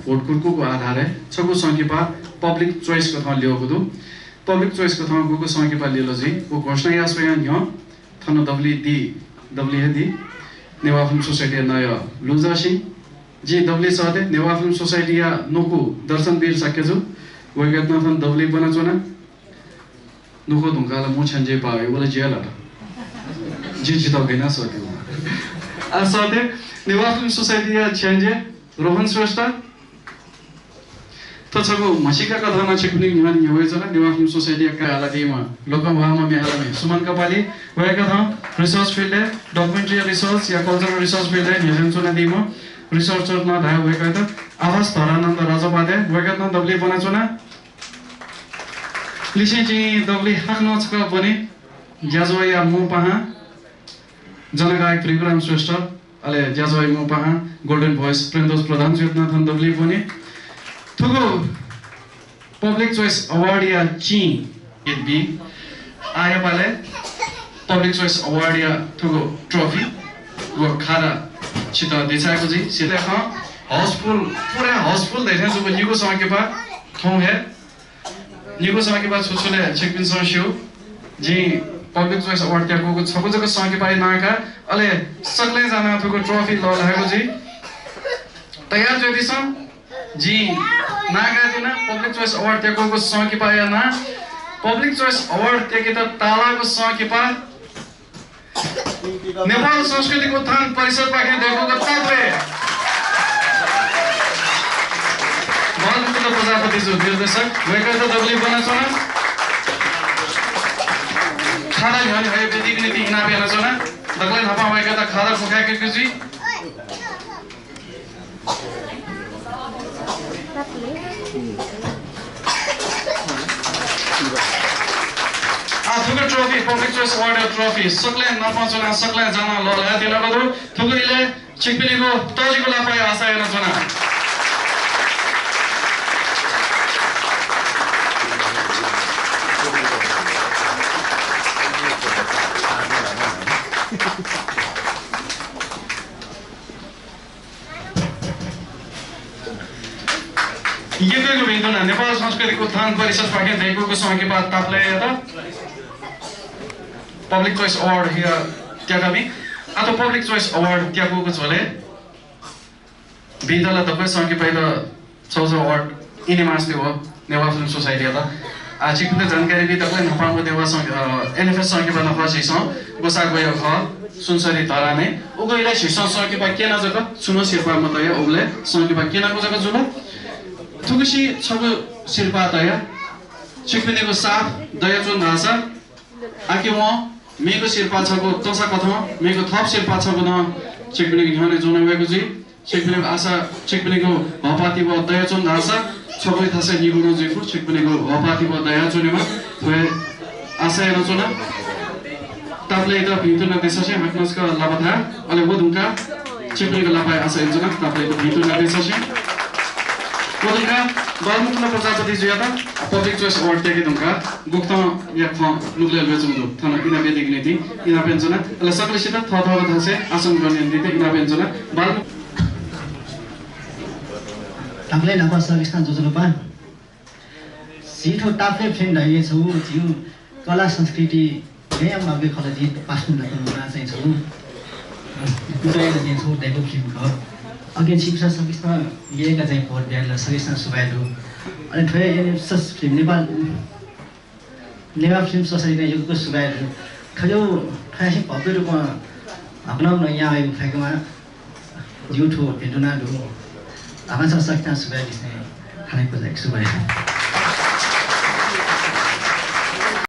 vote कुर्कुको आधार है छको संकीपा public choice को था लियो गुदु पब्लिक चॉइस को था गुको संकीपा लियो जी वो घोषणा या स्वयं यो थनो दबली है दी नेवा फिल्म सोसाइटी नया लुजासी जी दबली साथे नेवा फिल्म सोसाइटी या नोकु दर्शन बीर सकेजु वगत न थन दबली बना चोना नोको दुंगाला मोछन जे पावे बोले जेल आ जी तो गना सोते आ साथे नेवा फिल्म सोसाइटी या चेंजे रोहन श्रेष्ठ तो छगो मसिका कथामा छिक्ने निहान यवेजना नेवा फिल्म सोसाइटी का आलादीमा लोकम भामा मेहालमे सुमन कपाली वयका था रिसर्च फील्ड डकुमेंट्री रिसर्च या कल्चरल रिसर्च फील्ड हेजन चुना दिमो रिसर्चर न धाय वयका त आवास धरानन्द राजपादे वयका न दबली बना चुना लिसे ची दबली हाक्न छका बने ज्याजोया मु पहा जनगायक त्रिपुराम श्रेष्ठ अले ज्याजोय मु पहा गोल्डन भॉइस प्रेमदोस प्रधान जुत्न थन दबली बने थुगो पब्लिक चॉइस अवार्ड या ची इट बी आया पाले पब्लिक चॉइस अवार्ड या थुगो ट्रॉफी वो खादा चिता देसाको जी सीधे खा हाउसफुल पूरे हाउसफुल देखे जो निको समय के बाद थों है निको समय के बाद सोचले चेकबिन सोशो जी पब्लिक चॉइस अवार्ड त्याको को छको जको समय के पाए नाका अले सकले जाना थुगो ट्रॉफी ल लागेको जी तयार जति छ जी नागा दिना पब्लिक चॉइस अवार्ड त्याको को समय के पाए ना पब्लिक चॉइस अवार्ड त्याके त तालाको समय के पाए नेपाल संस्कृतिको उत्थान परिषद पाखे देखोको तत्वे बालमुकुन्द प्रजापति जो निर्देशक वयका त दबली बना छना खाना घानी भए बेदिक नीति इना बेना छना दगले थापा वयका त खादा फुकाके जी थुगो trophy public choice award trophy सकले नपाचना सकले जाना लला दिनको दु थुगोले छिकपिलीको तजिको लापाय आशा हेर्न छना यतिको बिन्दुना नेपाल संस्कृतिको उत्थान परिषद पाके देखोको समय के बाद तापले त पब्लिक चॉइस अवार्ड हिया त्यागामी अतो पब्लिक चॉइस अवार्ड त्यागोको छले बिन्दला दबै संके पहिला छौजो अवार्ड इने मासले हो नेवा फिल्म सोसाइटी त आजिकको जानकारी बि तपाईं नपाको देवा एनएफएस संके बना फासिस गोसा गयो ख सुनसरी धराने उगैले शिशा संके बा के नजक सुनो शिल्पा मतय उगले संके बा के नजक जुल थुगसी छगो शिल्पा तय छिकपिनेको साथ दयाचो नासा आके म मेको शिल्पा छको तसा कथा मेको थप शिल्पा छको न छिकपिनेको ढाने जोनावेको जी छिकपिनेको आशा छिकपिनेको हपाती व दयाचो नासा छगो थासे निगुनो जिफु छिकपिनेको हपाती व दयाचो नेमा थ्वे आशा हेर्न चोना तापले त भितो न देशसे हाक्नसका लाभथा अले वदुका छिकपिनेको लापाय आशा हेर्न तापले त भितो न देशसे वदुका बालमुकुन्द प्रजापति जुयाता पब्लिक चॉइस अवार्ड तेके दुंका गुक्ता या ख लुगले लचुंदु थन इना बेदिक नीति इना पेन्जना अले सकले सित थथवा थासे आसन गर्ने नीति इना पेन्जना बाल तापले नपा सर्विसना जोजलोपा सिठो तापले फ्रेन्ड हइए छु जिउ कला संस्कृति यहाँ मागे खलजी पास्नु नकरमा चाहिँ छु दुई दिन छु देखो खिम ख अगे शिक्षा सर्विसमा येका चाहिँ भोट ब्याङ्क सर्विसना सुबाइदु अनि थ्वे सस फिल्म नेपाल फिल्म सोसाइटी युगको सुबाइदु खजो खासै भव्य रूपमा अपनाउन यहाँ आएको फ्याकमा युथो भेटुना दु आमा सक्ता सुबाइदु चाहिँ खाने प्रोजेक्ट सुबाइदु